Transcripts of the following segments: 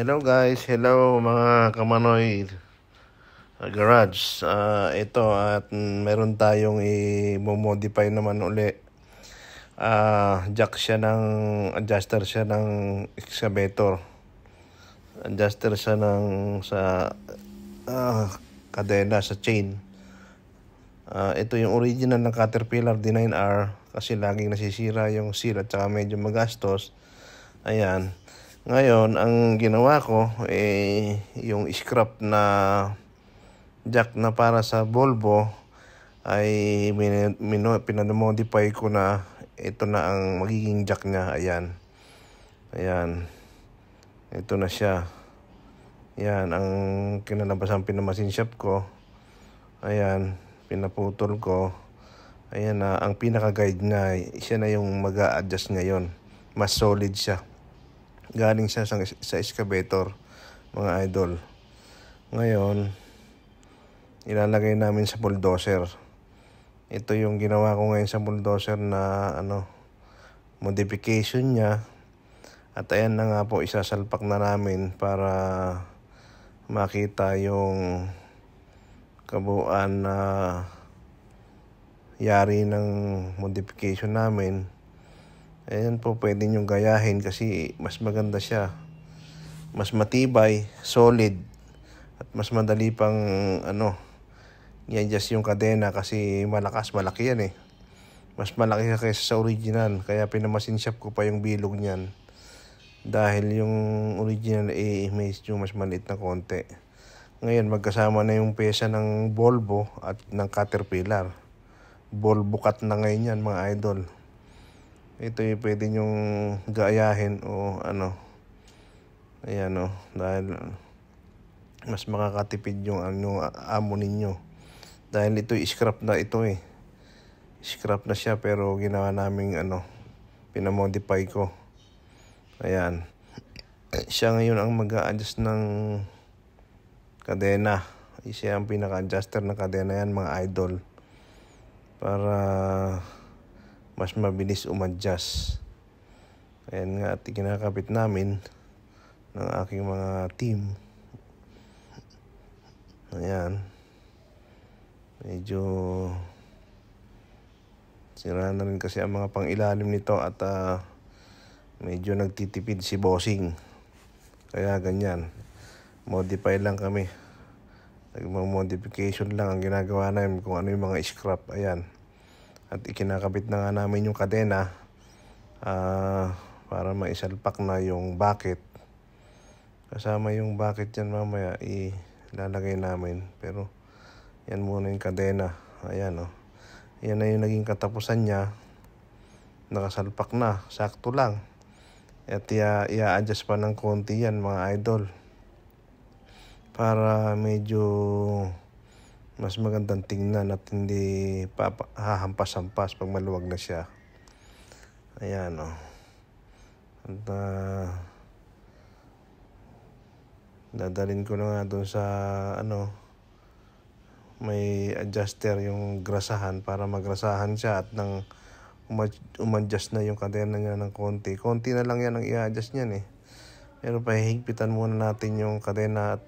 Hello guys, hello mga kamanoy garage. Ito at meron tayong i-modify naman uli. Jack siya ng adjuster siya ng excavator. Adjuster siya ng sa kadena sa chain. Ito yung original ng Caterpillar D9R kasi laging nasisira yung seal at saka medyo magastos. Ayan. Ngayon, ang ginawa ko yung scrap na jack na para sa Volvo ay pinamodify ko na ito na ang magiging jack niya. Ayan. Ayan. Ito na siya. Ayan, ang kinalabasan pinamasin shop ko. Ayan, pinaputol ko. Ayan na, ang pinaka-guide niya, siya na yung mag-a-adjust ngayon. Mas solid siya. Galing siya sa excavator, mga idol. Ngayon, ilalagay namin sa bulldozer. Ito yung ginawa ko ngayon sa bulldozer na modification niya. At ayan na nga po, isasalpak na namin para makita yung kabuuan na yari ng modification namin. Ayan po, pwede nyo gayahin kasi mas maganda siya. Mas matibay, solid, at mas madali pang i-adjust yung kadena kasi malaki yan eh. Mas malaki siya kaysa sa original, kaya pinamasin shop ko pa yung bilog niyan. Dahil yung original medyo mas maliit na konti. Ngayon, magkasama na yung pesa ng Volvo at ng Caterpillar. Volvo cut na ngayon yan, mga idol. Ito yung pwede nyong gayahin o ayan dahil mas makakatipid yung amo ninyo. Dahil ito scrap na ito scrap na siya pero ginawa naming pinamodify ko. Ayan. Siya ngayon ang mag-a-adjust ng kadena. Siya ang pinaka-adjuster ng kadena yan, mga idol. Para mas mabilis umadjust. Ayan nga, at kinakabit namin ng aking mga team. Ayan. Medyo sira na rin kasi ang mga pang-ilalim nito at medyo nagtitipid si bossing. Kaya ganyan. Modify lang kami. Nagmamodification lang ang ginagawa namin kung ano yung mga scrap. Ayan. At ikinakabit na nga namin yung kadena para maisalpak na yung bucket. Kasama yung bucket yan mamaya ilalagay namin. Pero yan muna yung kadena. Ayan Yan na yung naging katapusan niya. Nakasalpak na. Sakto lang. At i-adjust pa ng konti yan, mga idol. Para medyo mas magandang tingnan at hindi hahampas-hampas pag maluwag na siya. Ayan At dadalhin ko na nga doon sa may adjuster yung grasahan para magrasahan siya at nang umadjust na yung kadena niya ng konti. Konti na lang yan ang i-adjust niyan Pero pahihigpitan muna natin yung kadena at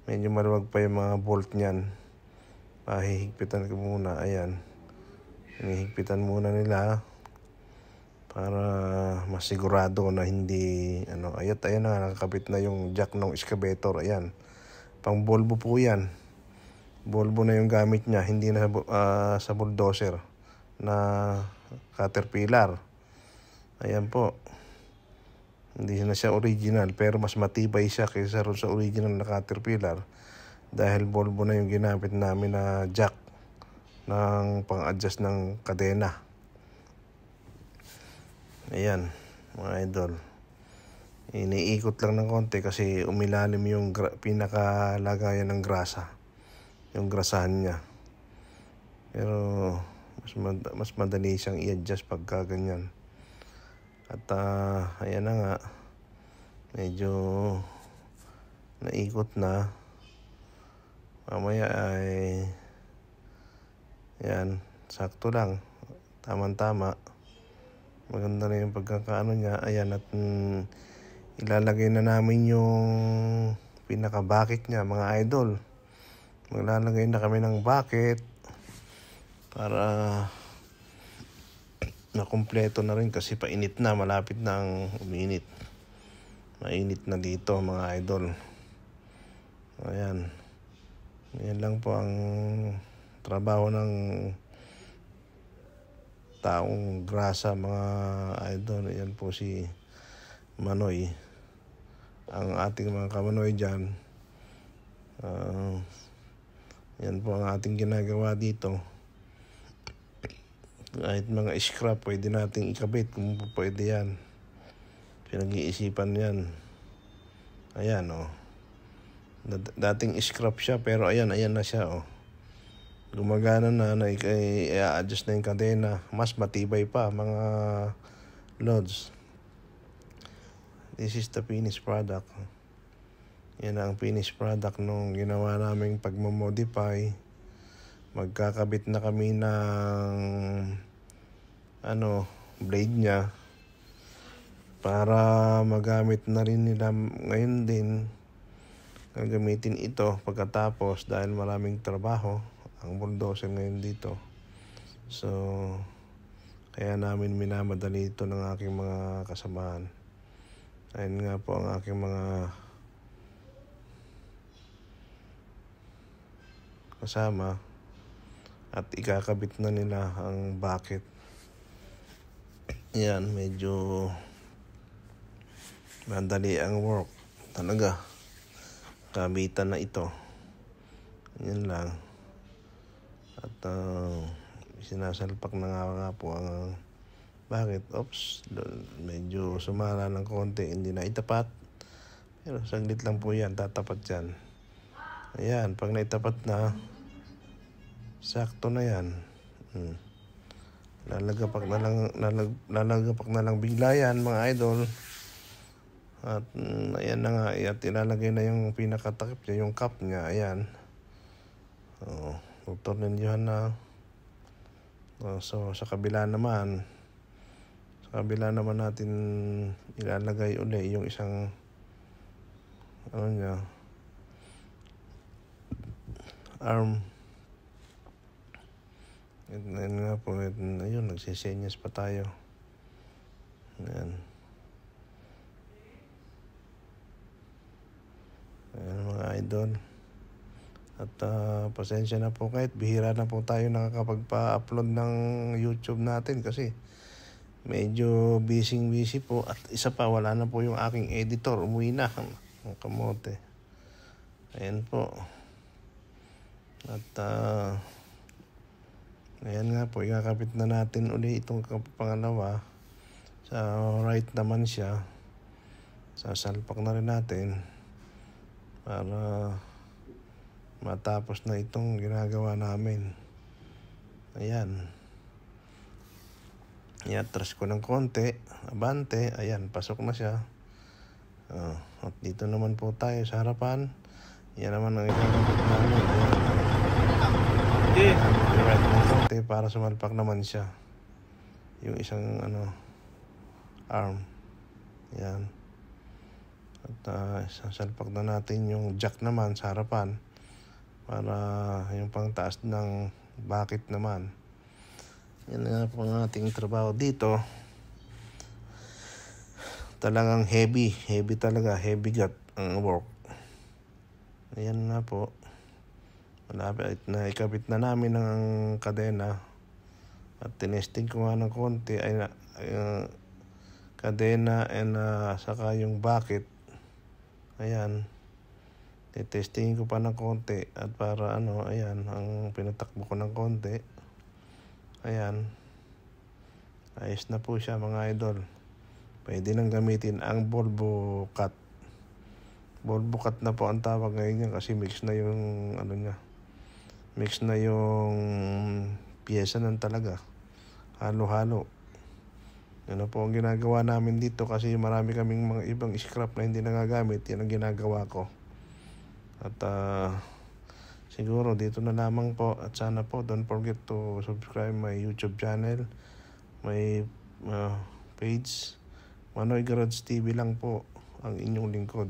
medyo maluwag pa yung mga bolt niyan. Hihigpitan ko muna. Ayan. Hinihigpitan muna nila para masigurado na hindi ayan na, nakakabit na yung jack ng excavator. Ayan. Pang Volvo po yan. Volvo na yung gamit niya, hindi na sa bulldozer na Caterpillar. Ayan po. Hindi na siya original pero mas matibay siya kaysa sa original na Caterpillar dahil Volvo na yung ginamit namin na jack ng pang-adjust ng kadena. Ayan, mga idol. Iniikot lang ng konti kasi umilalim yung pinakalagayan ng grasa. Yung grasahan niya. Pero mas madali siyang i-adjust pagka ganyan. At ayan na nga, medyo naikot na. Mamaya ay yan, sakto lang, tamang-tama. Maganda na yung pagkakaano niya. Ayan, at ilalagay na namin yung pinaka-bucket niya, mga idol. Maglalagay na kami ng bucket para nakumpleto na rin kasi painit na, malapit na ang uminit. Mainit na dito mga idol. Ayan. Yan lang po ang trabaho ng taong grasa mga idol. Yan po si Manoy. Ang ating mga kamanoy dyan. Yan po ang ating ginagawa dito. Kahit mga scrap pwede nating ikabit kung pwede yan. Pinag-iisipan yan. Ayan o. Dating scrap siya pero ayan na siya o. Gumagana na, i-adjust na yung kadena. Mas matibay pa mga loads. This is the finished product. Yan ang finished product nung ginawa naming pagmamodify. Magkakabit na kami ng blade niya para magamit na rin nila ngayon din. Gagamitin ito pagkatapos dahil maraming trabaho ang bulldozer ngayon dito. So kaya namin minamadali ito ng aking mga kasamahan. Ayun nga po ang aking mga kasama at ikakabit na nila ang bucket. Yan, medyo madali ang work talaga. Kabitan na ito. Yan lang. At sinasalpak na nga po ang bucket. Oops, medyo sumara ng konti, hindi na itapat. Pero saglit lang po yan, tatapat yan. Ayan, pag naitapat na, sakto na yan. Lalagapak na lang bigla yan mga idol. At ayan na nga, at ilalagay na yung pinakatakip niya, yung cap niya, ayan. Tutornilyohan na. So sa kabila naman natin ilalagay uli yung isang arm. Ayan nga po, ayun, nagsisenyas pa tayo. Ayan. Ayan mga idol. At pasensya na po kahit bihira na po tayo nakakapagpa-upload ng YouTube natin kasi medyo busy po. At isa pa, wala na po yung aking editor. Umuwi na ang kamote. Ayan po. At ayan nga po, ikakapit na natin uli itong pangalawa. Sa right naman siya. Sasalpak na rin natin para matapos na itong ginagawa namin. Ayan. I-atras ko ng konti. Abante. Ayan, pasok na siya. At dito naman po tayo sa harapan. Yan naman ang ikakapit namin. Ayan. I-right ng konti para sumalpak naman siya. Yung isang arm. Ayan. At sasalpak na natin yung jack naman sa harapan para yung pangtaas ng bucket naman. Yan nga po ang ating trabaho dito. Talagang heavy talaga, heavy gut ang work. Ayan nga po. Malapit na ikabit na namin ang kadena. At tinesting ko nga ng konti ay kadena and saka yung bucket. Ayan. Testingin ko pa ng konti at para ayan, ang pinatakbo ko ng konti. Ayan. Ayos na po siya mga idol. Pwede nang gamitin ang Volvo cut. Volvo cut na po ang tawag ngayon niya kasi mix na yung niya. Mix na yung piyesa ng talaga. Halo-halo. Yan na po ang ginagawa namin dito kasi marami kaming mga ibang scrap na hindi nagagamit. Yan ang ginagawa ko. At siguro dito na lamang po. At sana po don't forget to subscribe my YouTube channel. My page. Manoy Garage TV lang po. ang inyong lingkod,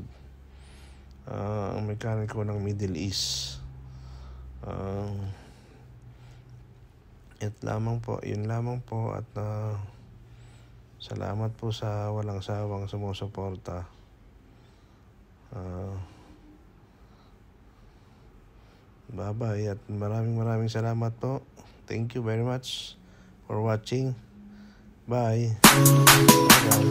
ang mekaniko ng Middle East. Yun lamang po at salamat po sa walang sawang sumusuporta. Bye-bye at maraming salamat po. Thank you very much for watching. Bye. Bye.